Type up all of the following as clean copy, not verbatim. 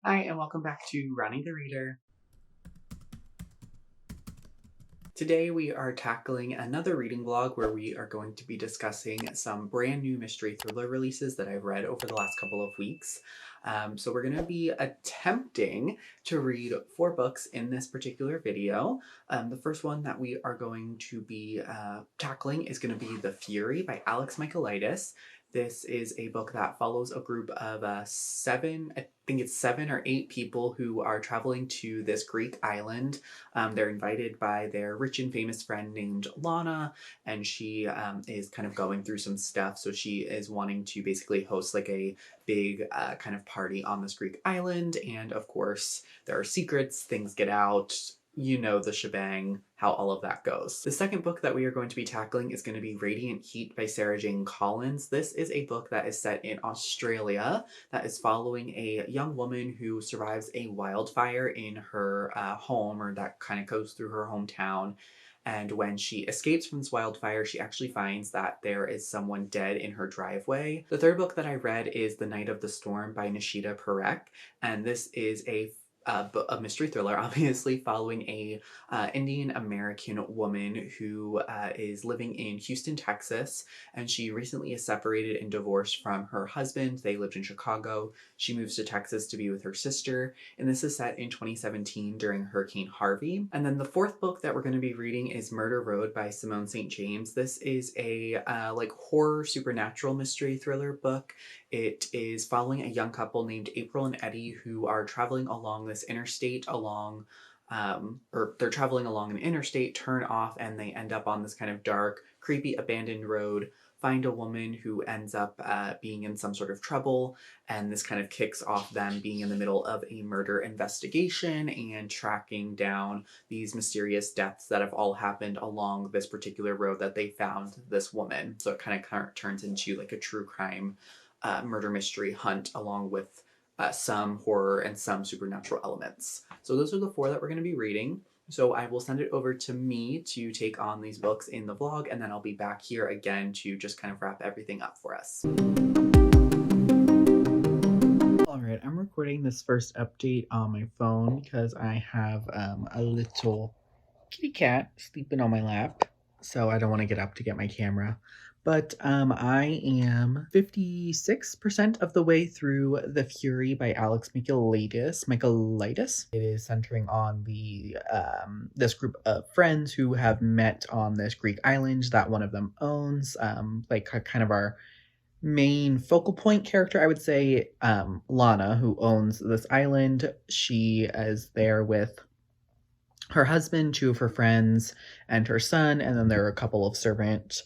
Hi, and welcome back to Ronnie the Reader. Today we are tackling another reading vlog where we are going to be discussing some brand new mystery thriller releases that I've read over the last couple of weeks. So we're going to be attempting to read 4 books in this particular video. The first one that we are going to be tackling is going to be The Fury by Alex Michaelides. This is a book that follows a group of I think it's 7 or 8 people who are traveling to this Greek island. They're invited by their rich and famous friend named Lana, and she is kind of going through some stuff. So she is wanting to basically host like a big kind of party on this Greek island. And of course, there are secrets, things get out. You know the shebang, how all of that goes. The second book that we are going to be tackling is going to be Radiant Heat by Sarah Jane Collins. This is a book that is set in Australia that is following a young woman who survives a wildfire in her home, or that kind of goes through her hometown. And when she escapes from this wildfire, she actually finds that there is someone dead in her driveway. The third book that I read is The Night of the Storm by Nishita Parekh, and this is a mystery thriller, obviously, following a Indian American woman who is living in Houston, Texas, and she recently is separated and divorced from her husband. They lived in Chicago. She moves to Texas to be with her sister, and this is set in 2017 during Hurricane Harvey. And then the fourth book that we're going to be reading is Murder Road by Simone St. James. This is a like horror supernatural mystery thriller book. It is following a young couple named April and Eddie who are traveling along this interstate they're traveling along an interstate, turn off, and they end up on this kind of dark, creepy, abandoned road, find a woman who ends up being in some sort of trouble, and this kind of kicks off them being in the middle of a murder investigation and tracking down these mysterious deaths that have all happened along this particular road that they found this woman. So it kind of turns into like a true crime murder mystery hunt along with some horror and some supernatural elements. So those are the 4 that we're going to be reading. So I will send it over to me to take on these books in the vlog, and then I'll be back here again to just kind of wrap everything up for us. Alright, I'm recording this first update on my phone because I have a little kitty cat sleeping on my lap, so I don't want to get up to get my camera. But I am 56% of the way through The Fury by Alex Michaelides. It is centering on the this group of friends who have met on this Greek island that one of them owns. Like kind of our main focal point character, I would say, Lana, who owns this island. She is there with her husband, 2 of her friends, and her son, and then there are a couple of servant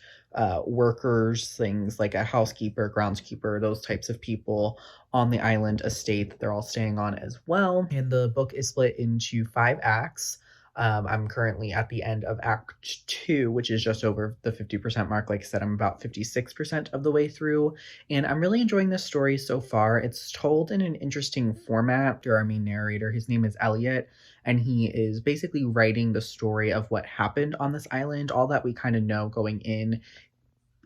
workers, things like a housekeeper, groundskeeper, those types of people on the island estate that they're all staying on as well. And the book is split into 5 acts. I'm currently at the end of Act 2, which is just over the 50% mark. Like I said, I'm about 56% of the way through, and I'm really enjoying this story so far. It's told in an interesting format. Our main narrator, his name is Elliot, and he is basically writing the story of what happened on this island. All that we kind of know going in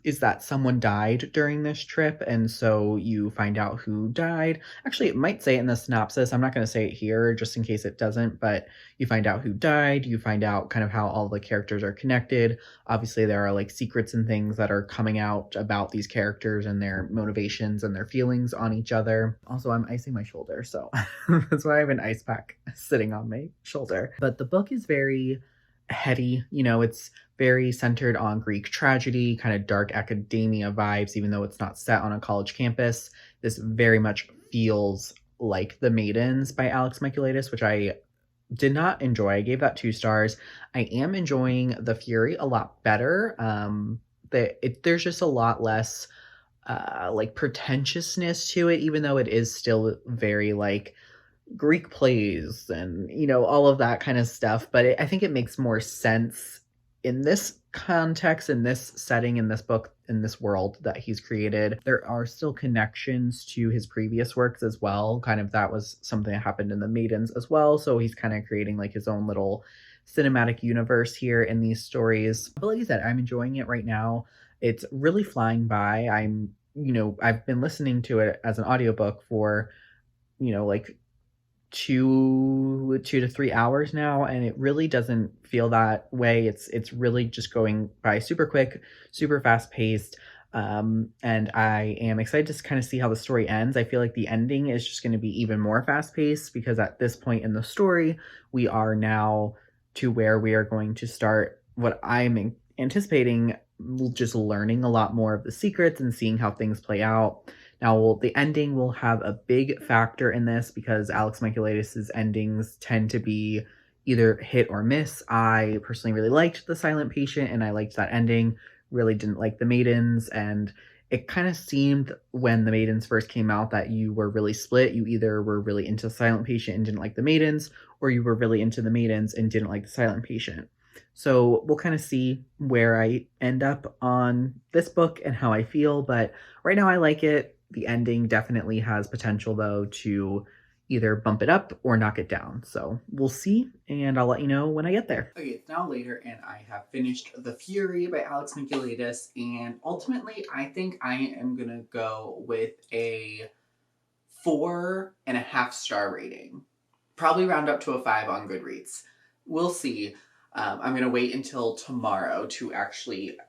is that someone died during this trip, and so you find out who died. Actually, it might say it in the synopsis. I'm not going to say it here just in case it doesn't, but you find out who died. You find out kind of how all the characters are connected. Obviously, there are like secrets and things that are coming out about these characters and their motivations and their feelings on each other. Also, I'm icing my shoulder, so that's why I have an ice pack sitting on my shoulder. But the book is very heady. It's very centered on Greek tragedy, kind of dark academia vibes, even though it's not set on a college campus. This very much feels like The Maidens by Alex Michaelides, which I did not enjoy. I gave that 2 stars. I am enjoying The Fury a lot better. There's just a lot less like pretentiousness to it, even though it is still very like Greek plays and, all of that kind of stuff. But I think it makes more sense in this context, in this setting, in this book, in this world that he's created. There are still connections to his previous works as well. Kind of that was something that happened in The Maidens as well. So he's kind of creating like his own little cinematic universe here in these stories. But like I said, I'm enjoying it right now. It's really flying by. I've been listening to it as an audiobook for, like two to 3 hours now, and it really doesn't feel that way. It's really just going by super quick, super fast paced. And I am excited to kind of see how the story ends. I feel like the ending is just going to be even more fast paced because at this point in the story, we are now to where we are going to start what I'm anticipating, just learning a lot more of the secrets and seeing how things play out. Now, the ending will have a big factor in this because Alex Michaelides' endings tend to be either hit or miss. I personally really liked The Silent Patient, and I liked that ending. Really didn't like The Maidens, and it kind of seemed when The Maidens first came out that you were really split. You either were really into Silent Patient and didn't like The Maidens, or you were really into The Maidens and didn't like The Silent Patient. So we'll kind of see where I end up on this book and how I feel, but right now I like it. The ending definitely has potential, though, to either bump it up or knock it down. So we'll see, and I'll let you know when I get there. Okay, it's now later, and I have finished The Fury by Alex Michaelides, and ultimately, I think I am gonna go with a 4.5-star rating. Probably round up to a 5 on Goodreads. We'll see. I'm gonna wait until tomorrow to actually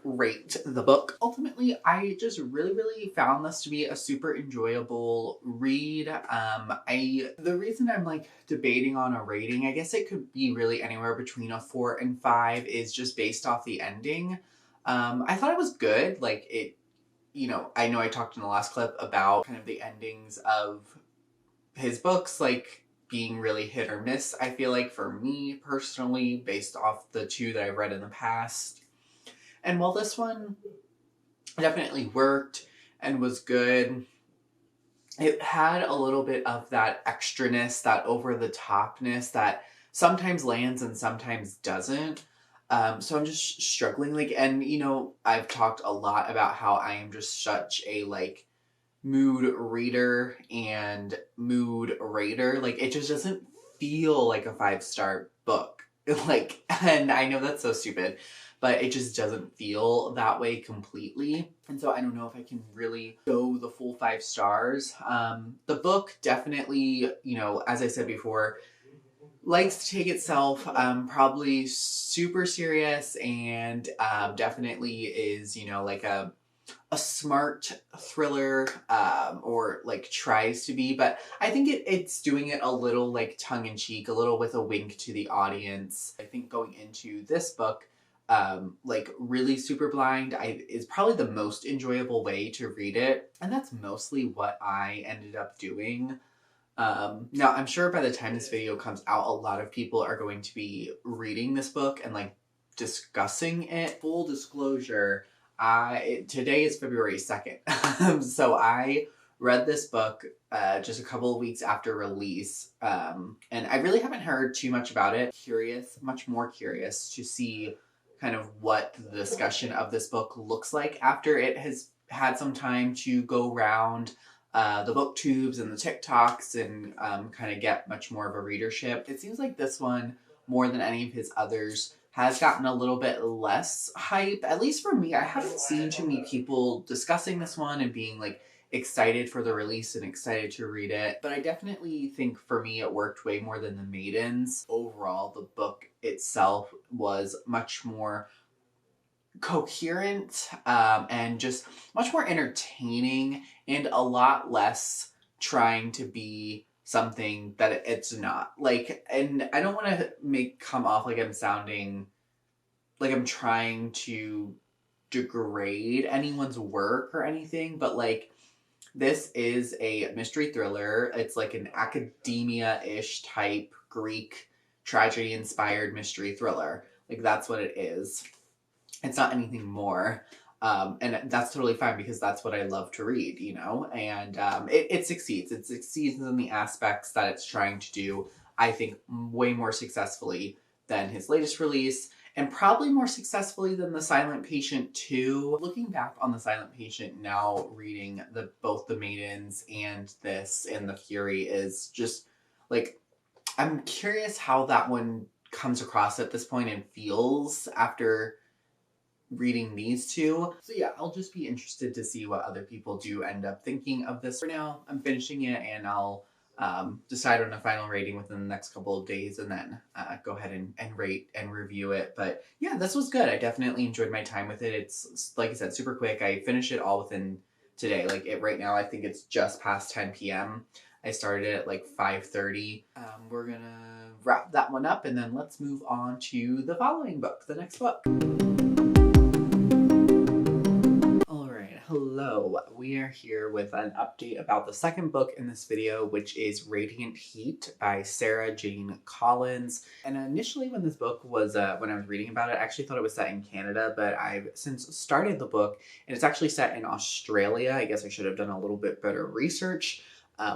rate the book. Ultimately, I just really found this to be a super enjoyable read. The reason I'm debating on a rating, I guess it could be really anywhere between a 4 and 5, is just based off the ending. I thought it was good. I know I talked in the last clip about kind of the endings of his books, being really hit or miss. I feel like for me personally, based off the two that I've read in the past. And while this one definitely worked and was good, it had a little bit of that extraness, that over-the-topness that sometimes lands and sometimes doesn't. So I'm just struggling. I've talked a lot about how I am just such a, mood reader and mood rater. It just doesn't feel like a 5-star book. And I know that's so stupid, but it just doesn't feel that way completely. And so I don't know if I can really go the full 5 stars. The book definitely, as I said before, likes to take itself probably super serious, and definitely is, a smart thriller, or tries to be, but I think it's doing it a little tongue-in-cheek, a little with a wink to the audience. I think going into this book, really super blind is probably the most enjoyable way to read it, and that's mostly what I ended up doing. Now I'm sure by the time this video comes out, a lot of people are going to be reading this book and discussing it. Full disclosure, today is February 2nd. So I read this book just a couple of weeks after release, and I really haven't heard too much about it. Much more curious to see kind of what the discussion of this book looks like after it has had some time to go around the booktubes and the TikToks and kind of get much more of a readership. It seems like this one, more than any of his others, has gotten a little bit less hype. At least for me, I haven't seen too many people discussing this one and being excited for the release and excited to read it. But I definitely think for me it worked way more than The Maidens. Overall, the book itself was much more coherent, and just much more entertaining, and a lot less trying to be something that it's not. And I don't want to come off like I'm sounding like I'm trying to degrade anyone's work or anything, but this is a mystery thriller. It's an academia-ish type Greek tragedy-inspired mystery thriller. That's what it is. It's not anything more. And that's totally fine because that's what I love to read, and it succeeds. It succeeds in the aspects that it's trying to do, I think, way more successfully than his latest release, and probably more successfully than The Silent Patient 2. Looking back on The Silent Patient now, reading both The Maidens and this and The Fury is just, I'm curious how that one comes across at this point and feels after reading these two. So yeah, I'll just be interested to see what other people do end up thinking of this. For now, I'm finishing it, and I'll decide on a final rating within the next couple of days, and then go ahead and rate and review it. But yeah, this was good. I definitely enjoyed my time with it. It's, like I said, super quick. I finished it all within today. Like right now, I think it's just past 10 p.m. I started at like 5:30. We're gonna wrap that one up, and then let's move on to the following book, the next book. Hello, we are here with an update about the second book in this video, which is Radiant Heat by Sarah Jane Collins. And initially when this book was, when I was reading about it, I actually thought it was set in Canada, but I've since started the book and it's actually set in Australia. I guess I should have done a little bit better research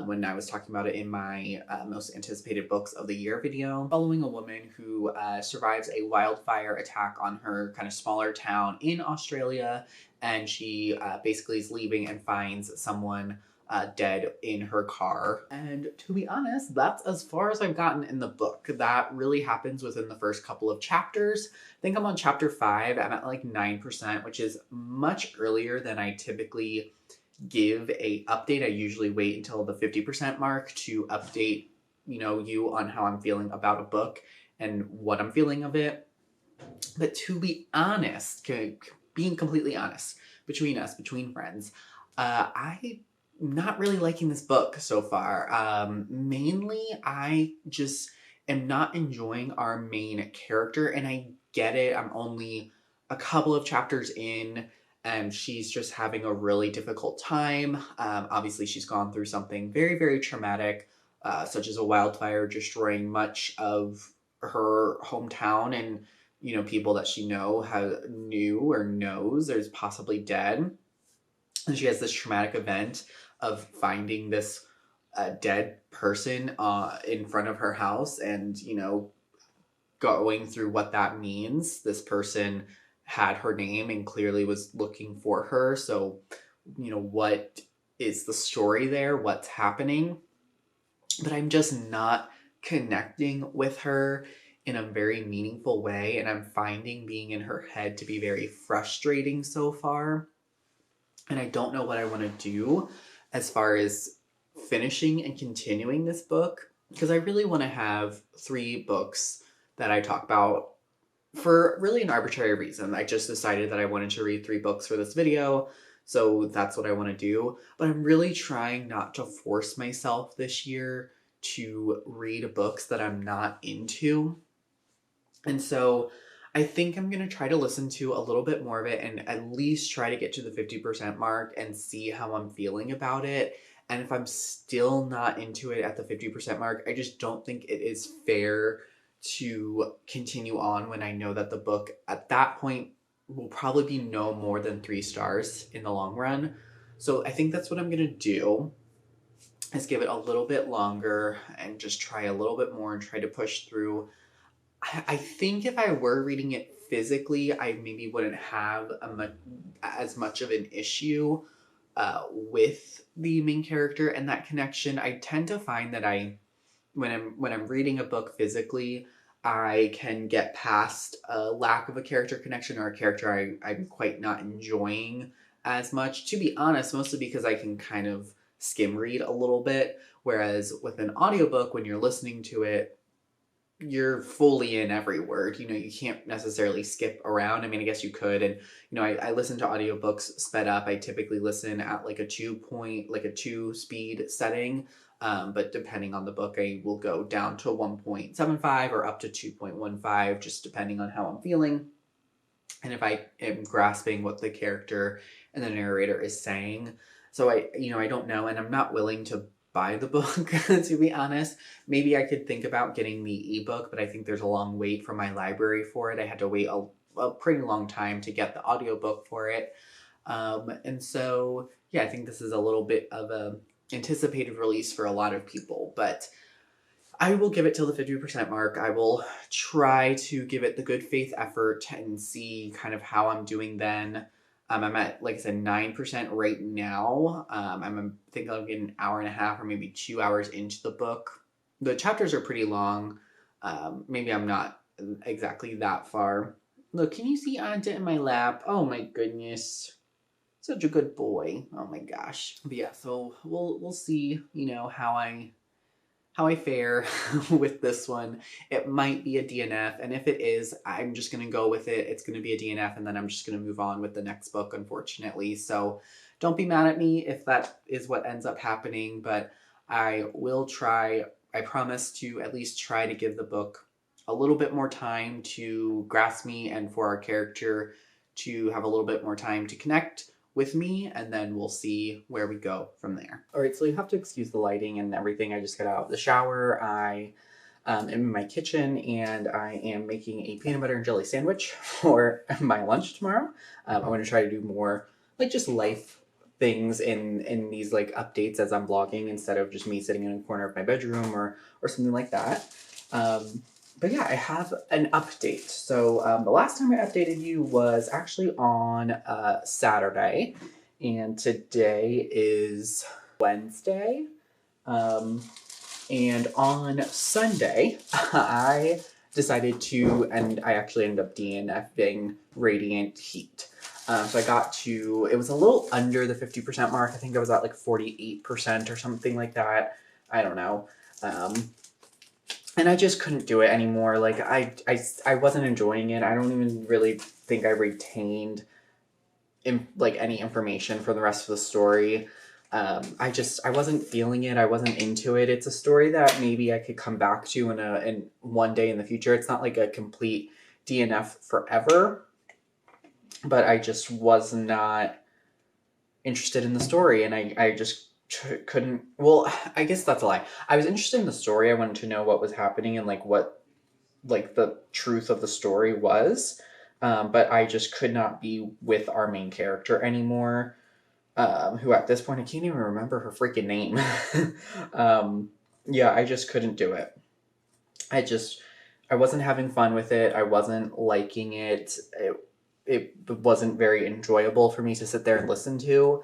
when I was talking about it in my most anticipated books of the year video. Following a woman who survives a wildfire attack on her kind of smaller town in Australia, and she basically is leaving and finds someone dead in her car. And to be honest, that's as far as I've gotten in the book. That really happens within the first couple of chapters. I think I'm on chapter 5. I'm at like 9%, which is much earlier than I typically give a update. I usually wait until the 50% mark to update, you on how I'm feeling about a book and what I'm feeling of it. But to be honest, being completely honest, between us, between friends, I'm not really liking this book so far. Mainly, I just am not enjoying our main character, and I get it. I'm only a couple of chapters in, and she's just having a really difficult time. Obviously, she's gone through something very, very traumatic, such as a wildfire destroying much of her hometown, and people that she knew or knows is possibly dead. And she has this traumatic event of finding this dead person in front of her house, and going through what that means. This person had her name and clearly was looking for her. So, what is the story there? What's happening? But I'm just not connecting with her in a very meaningful way, and I'm finding being in her head to be very frustrating so far. And I don't know what I want to do as far as finishing and continuing this book, because I really want to have 3 books that I talk about for really an arbitrary reason. I just decided that I wanted to read 3 books for this video, so that's what I want to do. But I'm really trying not to force myself this year to read books that I'm not into. And so I think I'm going to try to listen to a little bit more of it and at least try to get to the 50% mark and see how I'm feeling about it. And if I'm still not into it at the 50% mark, I just don't think it is fair to continue on when I know that the book at that point will probably be no more than 3 stars in the long run. So I think that's what I'm going to do, is give it a little bit longer and just try a little bit more and try to push through. I think if I were reading it physically, I maybe wouldn't have as much of an issue with the main character and that connection. I tend to find that when I'm reading a book physically, I can get past a lack of a character connection or a character I'm quite not enjoying as much. To be honest, mostly because I can kind of skim read a little bit, whereas with an audiobook, when you're listening to it, you're fully in every word. You can't necessarily skip around. I mean, I guess you could. And, I listen to audiobooks sped up. I typically listen at like a 2 speed setting. But depending on the book, I will go down to 1.75 or up to 2.15, just depending on how I'm feeling. And if I am grasping what the character and the narrator is saying. So I don't know, and I'm not willing to buy the book, to be honest. Maybe I could think about getting the ebook, but I think there's a long wait from my library for it. I had to wait a pretty long time to get the audiobook for it. And so, yeah, I think this is a little bit of a anticipated release for a lot of people, but I will give it till the 50% mark. I will try to give it the good faith effort and see kind of how I'm doing then. I'm at, like I said, 9% right now. I think I'll get an hour and a half or maybe 2 hours into the book. The chapters are pretty long. Maybe I'm not exactly that far. Look, can you see Anta in my lap? Oh my goodness. Such a good boy. Oh my gosh. But yeah, so we'll see, how I how I fare with this one. It might be a DNF, and if it is, I'm just going to go with it. It's going to be a DNF, and then I'm just going to move on with the next book, unfortunately. So don't be mad at me if that is what ends up happening, but I will try. I promise to at least try to give the book a little bit more time to grasp me and for our character to have a little bit more time to connect with me, and then we'll see where we go from there. All right, so you have to excuse the lighting and everything. I just got out of the shower. I am in my kitchen and I am making a peanut butter and jelly sandwich for my lunch tomorrow. I want to try to do more like just life things in these like updates as I'm vlogging instead of just me sitting in a corner of my bedroom or something like that. But yeah, I have an update. So the last time I updated you was actually on Saturday, and today is Wednesday. And on Sunday, I decided to, and I actually ended up DNFing Radiant Heat. So I got to, it was a little under the 50% mark. I think I was at like 48% or something like that. I don't know. And I just couldn't do it anymore. Like, I wasn't enjoying it. I don't even really think I retained any information for the rest of the story. I wasn't feeling it. I wasn't into it. It's a story that maybe I could come back to in one day in the future. It's not like a complete DNF forever, but I just was not interested in the story, and I just couldn't. Well, I guess that's a lie. I was interested in the story. I wanted to know what was happening and what the truth of the story was, but I just could not be with our main character anymore, who at this point I can't even remember her freaking name. Yeah, I just couldn't do it. I wasn't having fun with it. I wasn't liking it. It wasn't very enjoyable for me to sit there and listen to.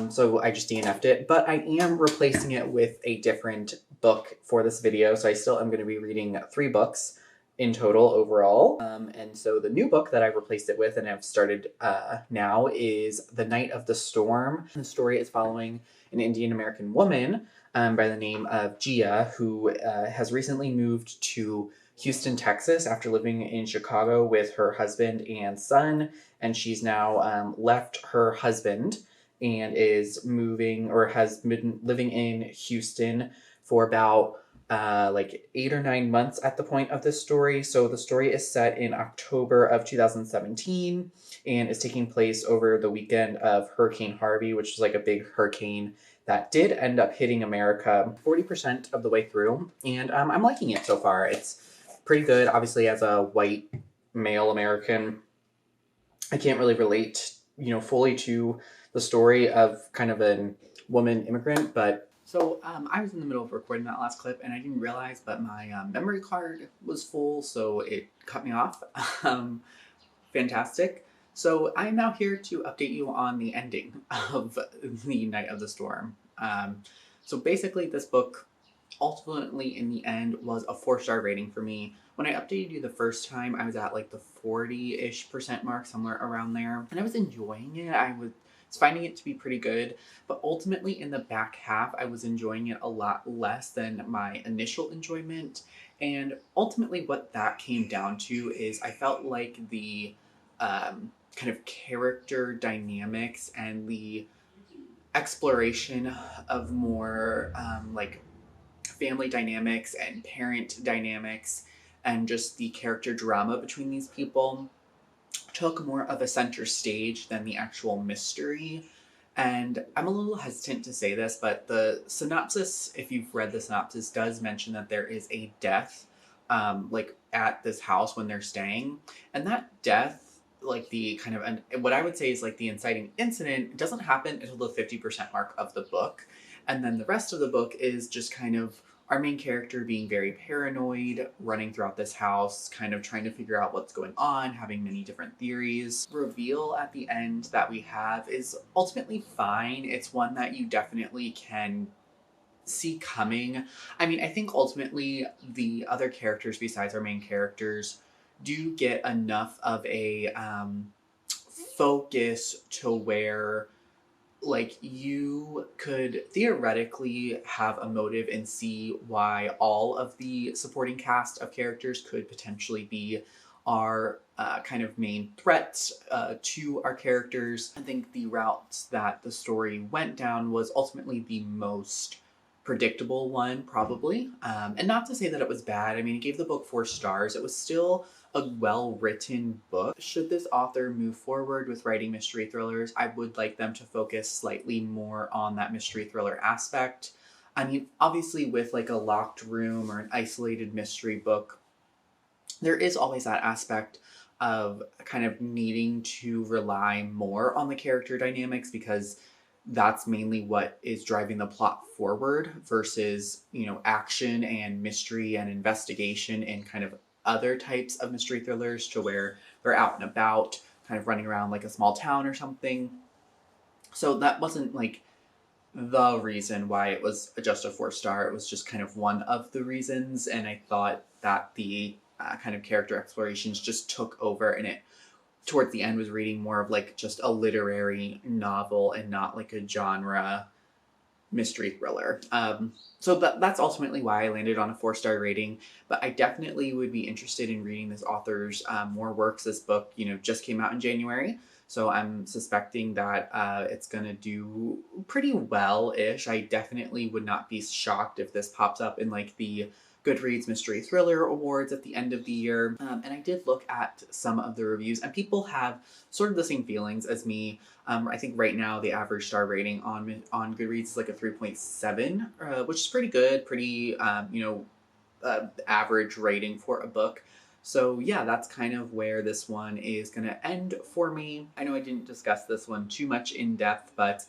So I just DNF'd it, but I am replacing it with a different book for this video. So I still am going to be reading 3 books in total overall. And so the new book that I replaced it with and I've started now is The Night of the Storm. The story is following an Indian American woman by the name of Gia, who has recently moved to Houston, Texas after living in Chicago with her husband and son. And she's now left her husband and is moving or has been living in Houston for about 8 or 9 months at the point of this story. So the story is set in October of 2017 and is taking place over the weekend of Hurricane Harvey, which is like a big hurricane that did end up hitting America 40% of the way through. And I'm liking it so far. It's pretty good. Obviously, as a white male American, I can't really relate, fully to the story of kind of a woman immigrant, but so I was in the middle of recording that last clip and I didn't realize, but my memory card was full, so it cut me off. Fantastic. So I'm now here to update you on the ending of The Night of the Storm. So basically this book ultimately in the end was a 4-star rating for me. When I updated you the first time, I was at like the 40-ish% mark, somewhere around there, and I was enjoying it. I was finding it to be pretty good, but ultimately in the back half, I was enjoying it a lot less than my initial enjoyment. And ultimately what that came down to is I felt like the kind of character dynamics and the exploration of more family dynamics and parent dynamics and just the character drama between these people took more of a center stage than the actual mystery. And I'm a little hesitant to say this, but the synopsis, if you've read the synopsis, does mention that there is a death at this house when they're staying. And that death, the kind of, and what I would say is the inciting incident, doesn't happen until the 50% mark of the book. And then the rest of the book is just kind of our main character being very paranoid, running throughout this house, kind of trying to figure out what's going on, having many different theories. The reveal at the end that we have is ultimately fine. It's one that you definitely can see coming. I mean, I think ultimately the other characters besides our main characters do get enough of a focus to where like you could theoretically have a motive and see why all of the supporting cast of characters could potentially be our kind of main threats to our characters. I think the routes that the story went down was ultimately the most predictable one, probably. And not to say that it was bad. I mean, it gave the book 4 stars. It was still a well-written book. Should this author move forward with writing mystery thrillers, I would like them to focus slightly more on that mystery thriller aspect. I mean, obviously with like a locked room or an isolated mystery book, there is always that aspect of kind of needing to rely more on the character dynamics because that's mainly what is driving the plot forward versus, you know, action and mystery and investigation and kind of other types of mystery thrillers to where they're out and about, kind of running around like a small town or something. So that wasn't like the reason why it was just a 4 star. It was just kind of one of the reasons, and I thought that the kind of character explorations just took over, and it towards the end was reading more of like just a literary novel and not like a genre mystery thriller. So that's ultimately why I landed on a 4 star rating. But I definitely would be interested in reading this author's more works. This book, you know, just came out in January. So I'm suspecting that it's going to do pretty well-ish. I definitely would not be shocked if this pops up in like the Goodreads Mystery Thriller Awards at the end of the year. And I did look at some of the reviews, and people have sort of the same feelings as me. I think right now the average star rating on Goodreads is like a 3.7, which is pretty good, pretty average rating for a book. So yeah, that's kind of where this one is going to end for me. I know I didn't discuss this one too much in depth, but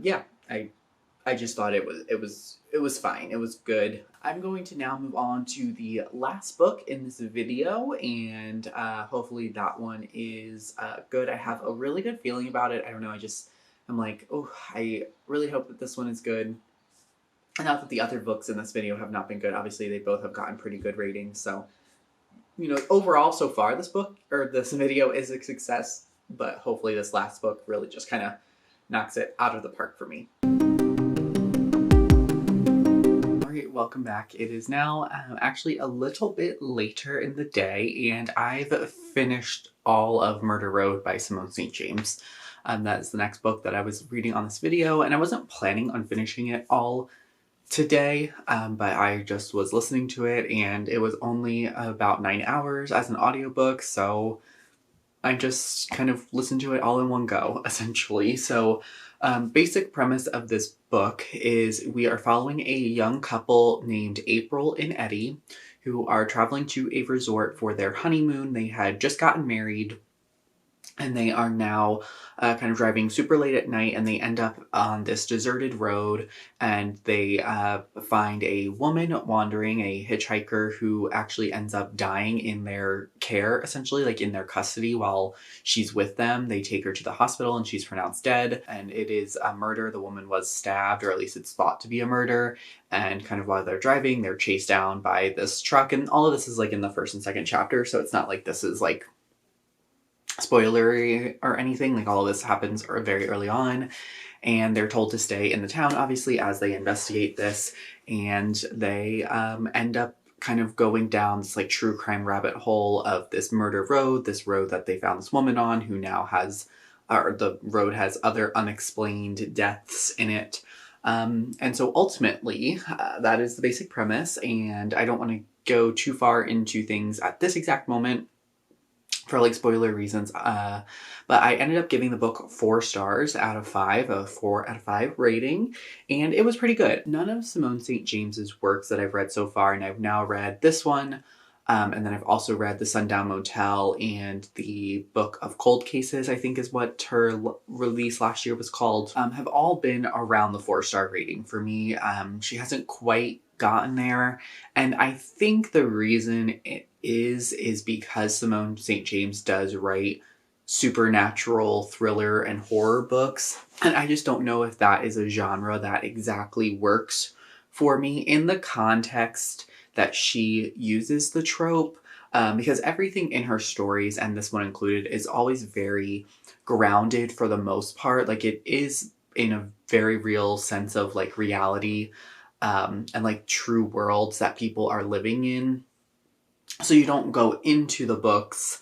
yeah, I just thought it was fine. It was good. I'm going to now move on to the last book in this video, and hopefully that one is good. I have a really good feeling about it. I don't know. I'm like, oh, I really hope that this one is good. And not that the other books in this video have not been good. Obviously, they both have gotten pretty good ratings. So, you know, overall, so far, this video is a success. But hopefully, this last book really just kind of knocks it out of the park for me. Alright, welcome back. It is now actually a little bit later in the day, and I've finished all of Murder Road by Simone St. James. That is the next book that I was reading on this video, and I wasn't planning on finishing it all today, but I just was listening to it, and it was only about 9 hours as an audiobook, so I just kind of listened to it all in one go, essentially. So, basic premise of this book is we are following a young couple named April and Eddie who are traveling to a resort for their honeymoon. They had just gotten married, and they are now kind of driving super late at night, and they end up on this deserted road, and they find a woman wandering, a hitchhiker, who actually ends up dying in their care, essentially, like in their custody while she's with them. They take her to the hospital, and she's pronounced dead, and it is a murder. The woman was stabbed, or at least it's thought to be a murder, and kind of while they're driving, they're chased down by this truck, and all of this is like in the first and second chapter, so it's not like this is like spoilery or anything. Like, all of this happens very early on, and they're told to stay in the town, obviously, as they investigate this, and they end up kind of going down this like true crime rabbit hole of this murder road, this road that they found this woman on, who now has, or the road has other unexplained deaths in it. And so ultimately, that is the basic premise, and I don't want to go too far into things at this exact moment for like spoiler reasons, but I ended up giving the book 4 stars out of 5, a 4 out of 5 rating, and it was pretty good. None of Simone St. James's works that I've read so far, and I've now read this one, and then I've also read The Sundown Motel and the Book of Cold Cases, I think is what her release last year was called, have all been around the 4-star rating for me. She hasn't quite gotten there, and I think the reason it is because Simone St. James does write supernatural thriller and horror books, and I just don't know if that is a genre that exactly works for me in the context that she uses the trope, because everything in her stories, and this one included, is always very grounded for the most part. Like, it is in a very real sense of like reality, and like true worlds that people are living in. So you don't go into the books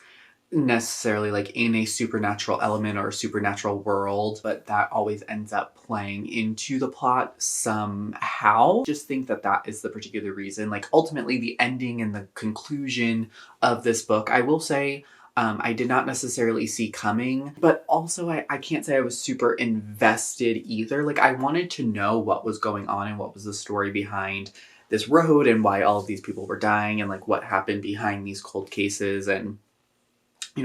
necessarily like in a supernatural element or a supernatural world, but that always ends up playing into the plot somehow. Just think that that is the particular reason. Like ultimately the ending and the conclusion of this book, I will say, I did not necessarily see coming, but also I can't say I was super invested either. Like I wanted to know what was going on and what was the story behind this road and why all of these people were dying and like what happened behind these cold cases and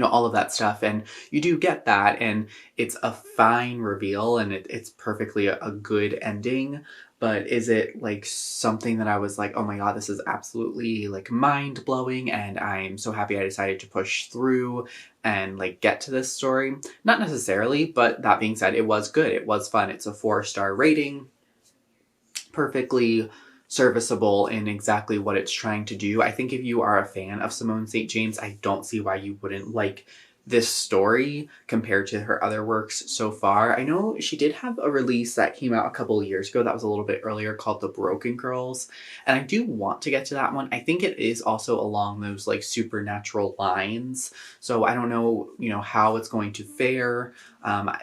all of that stuff. And you do get that, and it's a fine reveal, and it's perfectly a good ending. But is it like something that I was like, oh my god, this is absolutely like mind blowing, and I'm so happy I decided to push through and like get to this story? Not necessarily, but that being said, it was good. It was fun. It's a 4-star rating. Perfectly serviceable in exactly what it's trying to do. I think if you are a fan of Simone St. James, I don't see why you wouldn't like this story compared to her other works so far. I know she did have a release that came out a couple of years ago that was a little bit earlier called The Broken Girls, and I do want to get to that one. I think it is also along those like supernatural lines, so I don't know, how it's going to fare.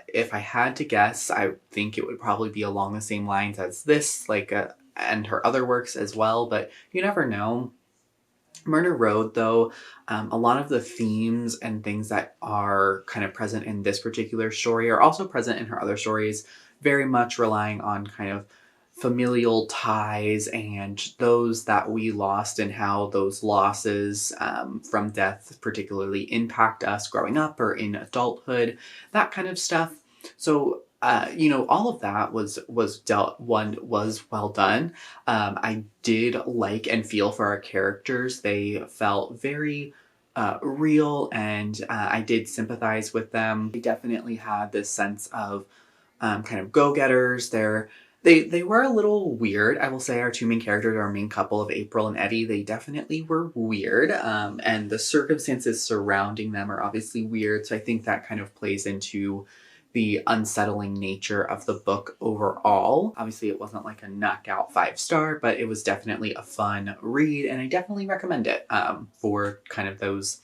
If I had to guess, I think it would probably be along the same lines as this, like and her other works as well, but you never know. Murder Road, though, a lot of the themes and things that are kind of present in this particular story are also present in her other stories, very much relying on kind of familial ties and those that we lost and how those losses from death particularly impact us growing up or in adulthood, that kind of stuff. So all of that was well done. I did like and feel for our characters. They felt very real, and I did sympathize with them. They definitely had this sense of kind of go-getters. They were a little weird. I will say our two main characters, our main couple of April and Eddie, they definitely were weird. And the circumstances surrounding them are obviously weird. So I think that kind of plays into the unsettling nature of the book overall. Obviously, it wasn't like a knockout 5-star, but it was definitely a fun read, and I definitely recommend it for kind of those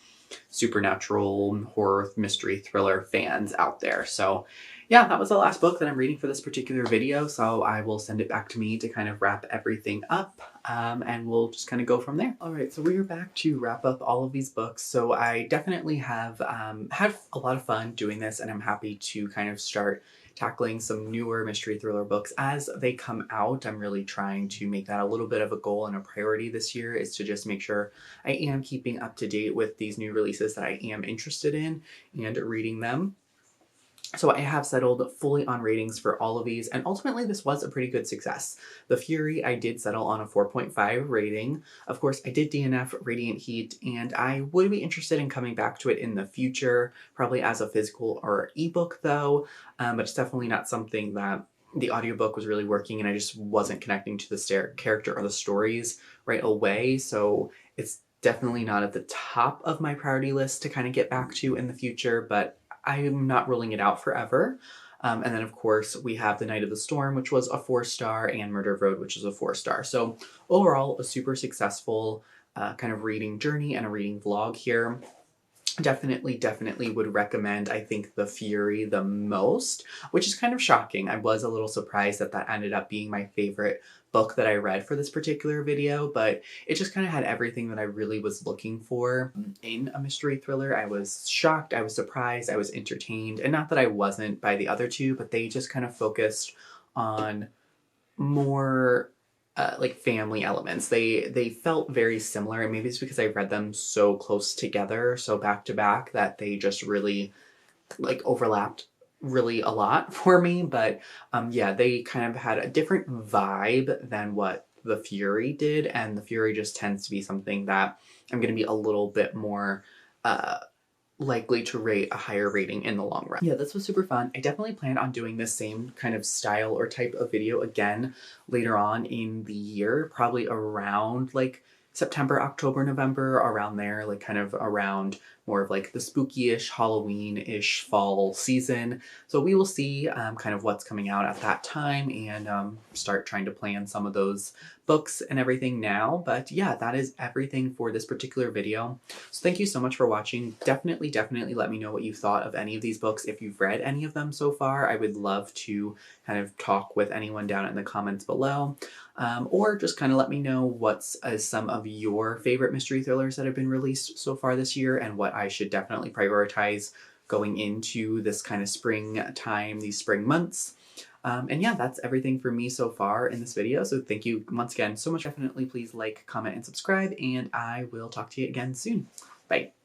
supernatural horror mystery thriller fans out there. So yeah, that was the last book that I'm reading for this particular video, so I will send it back to me to kind of wrap everything up, and we'll just kind of go from there. All right, so we're back to wrap up all of these books. So I definitely have had a lot of fun doing this, and I'm happy to kind of start tackling some newer mystery thriller books as they come out. I'm really trying to make that a little bit of a goal and a priority this year, is to just make sure I am keeping up to date with these new releases that I am interested in and reading them. So I have settled fully on ratings for all of these, and ultimately this was a pretty good success. The Fury, I did settle on a 4.5 rating. Of course, I did DNF Radiant Heat, and I would be interested in coming back to it in the future, probably as a physical or ebook though, but it's definitely not something that the audiobook was really working, and I just wasn't connecting to the character or the stories right away, so it's definitely not at the top of my priority list to kind of get back to in the future, but I'm not ruling it out forever. And then, of course, we have The Night of the Storm, which was a 4-star, and Murder Road, which is a 4-star. So overall, a super successful kind of reading journey and a reading vlog here. Definitely would recommend, I think, The Fury the most, which is kind of shocking. I was a little surprised that that ended up being my favorite book that I read for this particular video, but it just kind of had everything that I really was looking for in a mystery thriller. I was shocked, I was surprised, I was entertained, and not that I wasn't by the other two, but they just kind of focused on more like family elements. They felt very similar, and maybe it's because I read them so close together, so back to back, that they just really like overlapped really a lot for me. But yeah, they kind of had a different vibe than what The Fury did, and The Fury just tends to be something that I'm going to be a little bit more likely to rate a higher rating in the long run. Yeah, this was super fun. I definitely plan on doing this same kind of style or type of video again later on in the year, probably around like September, October, November, around there, like kind of around more of like the spooky-ish, Halloween-ish fall season. So we will see kind of what's coming out at that time and start trying to plan some of those books and everything now. But yeah, that is everything for this particular video. So thank you so much for watching. Definitely let me know what you thought of any of these books. If you've read any of them so far, I would love to kind of talk with anyone down in the comments below. Or just kind of let me know what's some of your favorite mystery thrillers that have been released so far this year and what I should definitely prioritize going into this kind of spring time, these spring months. And yeah, that's everything for me so far in this video. So thank you once again so much. Definitely please like, comment, and subscribe, and I will talk to you again soon. Bye.